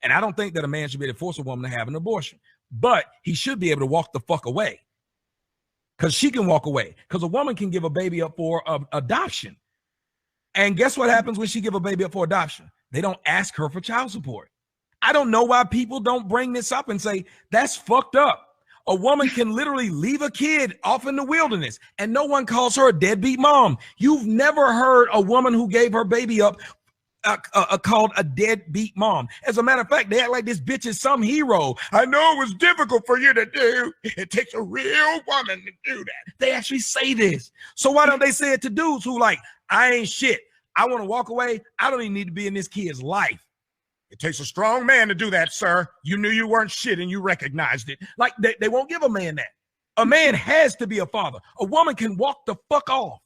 And I don't think that a man should be able to force a woman to have an abortion, but he should be able to walk the fuck away. Because she can walk away. Because a woman can give a baby up for adoption. And guess what happens when she give a baby up for adoption? They don't ask her for child support. I don't know why people don't bring this up and say, that's fucked up. A woman can literally leave a kid off in the wilderness and no one calls her a deadbeat mom. You've never heard a woman who gave her baby up called a deadbeat mom. As a matter of fact, they act like this bitch is some hero. I know it was difficult for you to do. It takes a real woman to do that. They actually say this. So why don't they say it to dudes who like, I ain't shit. I want to walk away. I don't even need to be in this kid's life. It takes a strong man to do that, sir. You knew you weren't shit and you recognized it. Like they won't give a man that. A man has to be a father. A woman can walk the fuck off.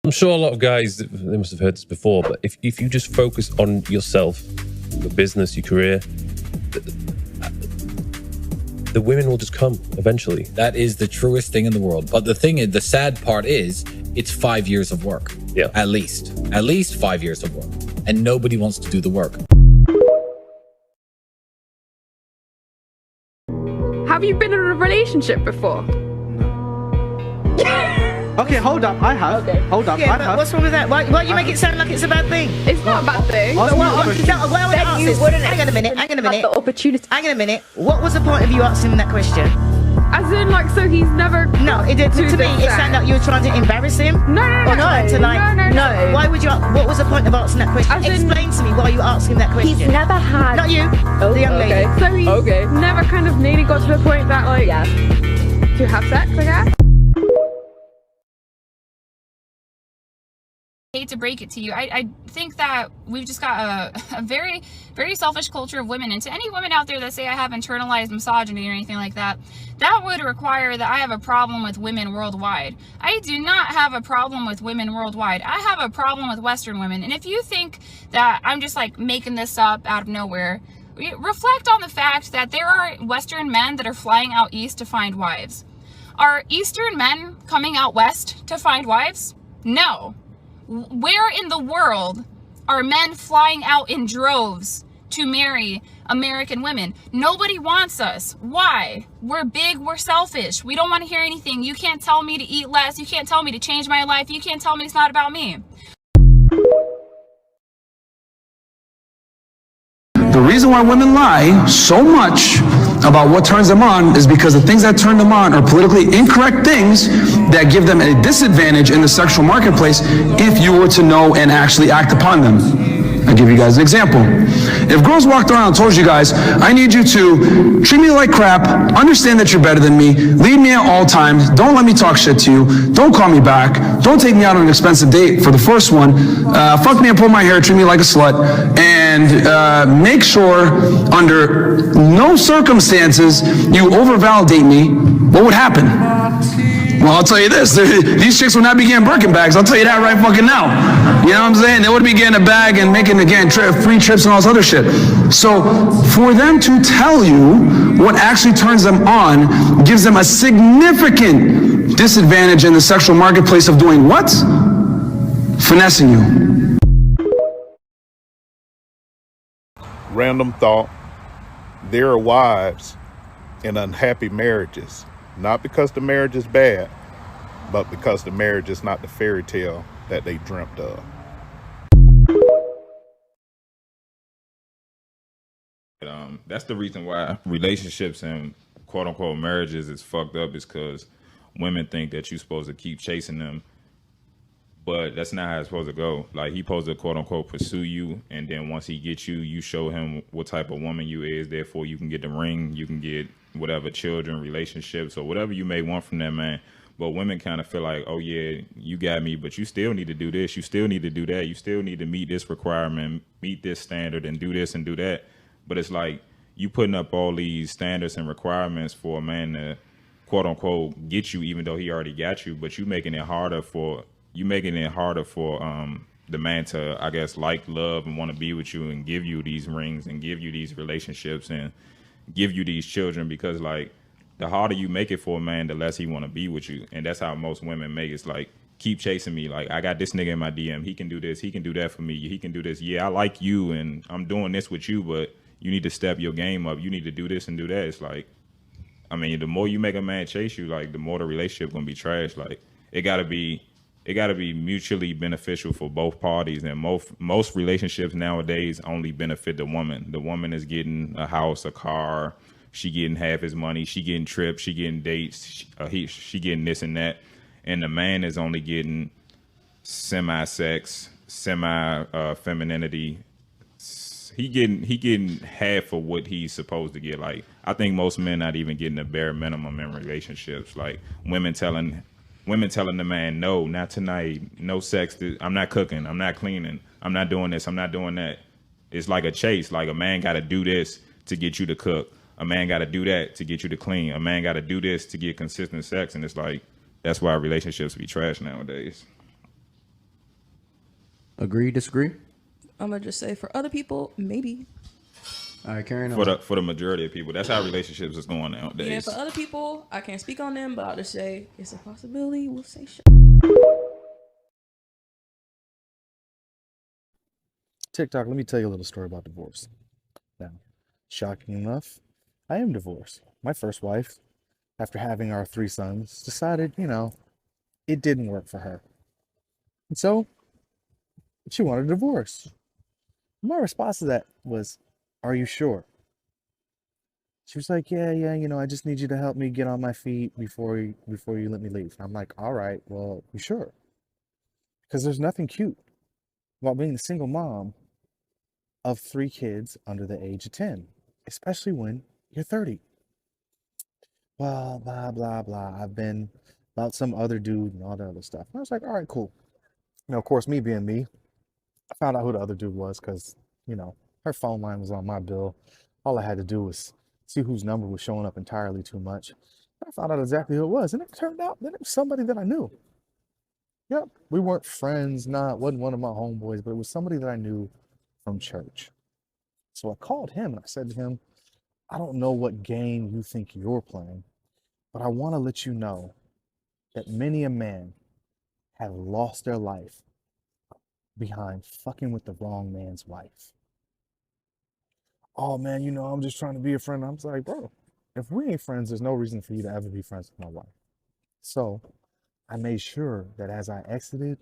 I'm sure a lot of guys, they must have heard this before, but if you just focus on yourself, your business, your career, the women will just come eventually. That is the truest thing in the world. But the thing is, the sad part is, it's 5 years of work. Yeah. At least 5 years of work. And nobody wants to do the work. Have you been in a relationship before? Okay, hold up. I have. Okay. Hold up. Yeah, I have. what's wrong with that? Why you make it sound like it's a bad thing? It's not a bad thing. Ask me a question. Hang on a minute. The opportunity. Hang on a minute. What was the point of you asking him that question? As in, like, so he's never. No, to me, it sounded like you were trying to embarrass him. No. Why would you? What was the point of asking that question? Explain to me why you asking that question. He's never had. Not you. The young lady. So he's never kind of nearly got to the point that, like, to have sex, I guess. Hate to break it to you, I think that we've just got a very, very selfish culture of women. And to any women out there that say I have internalized misogyny or anything like that, that would require that I have a problem with women worldwide. I do not have a problem with women worldwide. I have a problem with Western women. And if you think that I'm just like making this up out of nowhere, reflect on the fact that there are Western men that are flying out east to find wives. Are Eastern men coming out west to find wives? No. Where in the world are men flying out in droves to marry American women? Nobody wants us. Why? We're big, we're selfish. We don't want to hear anything. You can't tell me to eat less. You can't tell me to change my life. You can't tell me it's not about me. The reason why women lie so much about what turns them on is because the things that turn them on are politically incorrect things that give them a disadvantage in the sexual marketplace if you were to know and actually act upon them. I'll give you guys an example. If girls walked around and told you guys, I need you to treat me like crap, understand that you're better than me, leave me at all times, don't let me talk shit to you, don't call me back, don't take me out on an expensive date for the first one, fuck me and pull my hair, treat me like a slut, and make sure under no circumstances you overvalidate me, what would happen? Well, I'll tell you this, these chicks would not be getting Birkin bags, I'll tell you that right fucking now. You know what I'm saying? They would be getting a bag and making, again, free trips and all this other shit. So for them to tell you what actually turns them on gives them a significant disadvantage in the sexual marketplace of doing what? Finessing you. Random thought, there are wives in unhappy marriages, not because the marriage is bad, but because the marriage is not the fairy tale that they dreamt of. That's the reason why relationships and quote unquote marriages is fucked up, is because women think that you're supposed to keep chasing them, but that's not how it's supposed to go. Like, he supposed to quote unquote pursue you, and then once he gets you, you show him what type of woman you is. Therefore, you can get the ring, you can get whatever, children, relationships, or whatever you may want from that man. But women kind of feel like, oh yeah, you got me, but you still need to do this, you still need to do that, you still need to meet this requirement, meet this standard, and do this and do that. But it's like, you putting up all these standards and requirements for a man to quote unquote get you, even though he already got you, but you making it harder for the man to, I guess, like, love and want to be with you and give you these rings and give you these relationships and give you these children, because like, the harder you make it for a man, the less he want to be with you. And that's how most women make it. It's like, keep chasing me. Like, I got this nigga in my DM. He can do this. He can do that for me. He can do this. Yeah, I like you, and I'm doing this with you, but you need to step your game up. You need to do this and do that. It's like, I mean, the more you make a man chase you, like, the more the relationship gonna be trash. Like, it gotta be mutually beneficial for both parties. And most relationships nowadays only benefit the woman. The woman is getting a house, a car. She getting half his money. She getting trips. She getting dates. She getting this and that. And the man is only getting semi-sex, semi-femininity. He getting half of what he's supposed to get. Like, I think most men not even getting the bare minimum in relationships. Like, women telling the man, no, not tonight, no sex. I'm not cooking. I'm not cleaning. I'm not doing this. I'm not doing that. It's like a chase. Like, a man got to do this to get you to cook. A man got to do that to get you to clean. A man got to do this to get consistent sex. And it's like, that's why relationships be trash nowadays. Agree, disagree? I'm gonna just say for other people, maybe. All right, carrying on. For the majority of people, that's how relationships is going nowadays. Yeah, for other people, I can't speak on them, but I'll just say it's a possibility. We'll say shit. TikTok, let me tell you a little story about divorce. Now, shocking enough, I am divorced. My first wife, after having our 3 sons, decided, it didn't work for her. And so, she wanted a divorce. My response to that was, are you sure? She was like, yeah, I just need you to help me get on my feet before you let me leave. And I'm like, all right, well, you sure? Because there's nothing cute about being a single mom of 3 kids under the age of 10, especially when you're 30. Well, blah, blah, blah. I've been about some other dude and all that other stuff. I was like, all right, cool. Of course, me being me, I found out who the other dude was because, her phone line was on my bill. All I had to do was see whose number was showing up entirely too much. I found out exactly who it was, and it turned out that it was somebody that I knew. Yep, we weren't friends, wasn't one of my homeboys, but it was somebody that I knew from church. So I called him and I said to him, I don't know what game you think you're playing, but I want to let you know that many a man have lost their life behind fucking with the wrong man's wife. Oh man, I'm just trying to be a friend. I was like, bro, if we ain't friends, there's no reason for you to ever be friends with my wife. So I made sure that as I exited,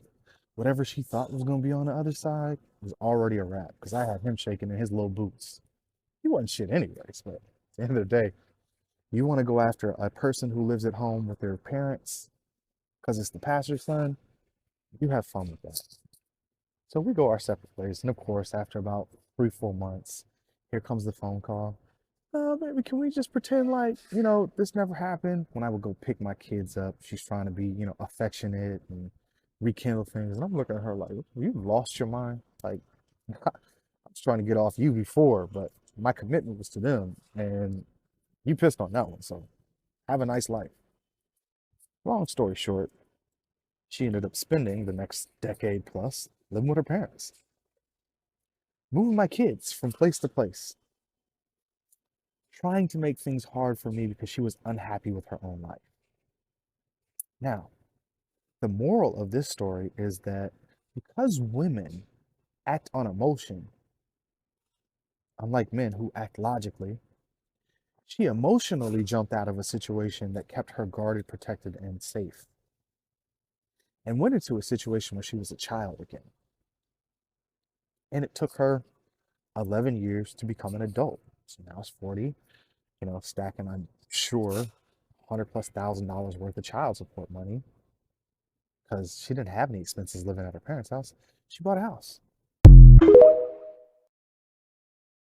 whatever she thought was going to be on the other side was already a wrap because I had him shaking in his little boots. He wasn't shit anyways, but at the end of the day, you want to go after a person who lives at home with their parents because it's the pastor's son, you have fun with that. So we go our separate ways. And of course, after about 3-4 months, here comes the phone call. Oh, baby, can we just pretend like, this never happened? When I would go pick my kids up, she's trying to be, affectionate and rekindle things. And I'm looking at her like, you lost your mind? Like, I was trying to get off you before, but my commitment was to them. And you pissed on that one. So have a nice life. Long story short, she ended up spending the next decade plus living with her parents. Moving my kids from place to place. Trying to make things hard for me because she was unhappy with her own life. Now, the moral of this story is that because women act on emotion, unlike men who act logically, she emotionally jumped out of a situation that kept her guarded, protected, and safe. And went into a situation where she was a child again. And it took her 11 years to become an adult. So now it's 40, stacking, I'm sure, $100,000+ worth of child support money because she didn't have any expenses living at her parents' house. She bought a house.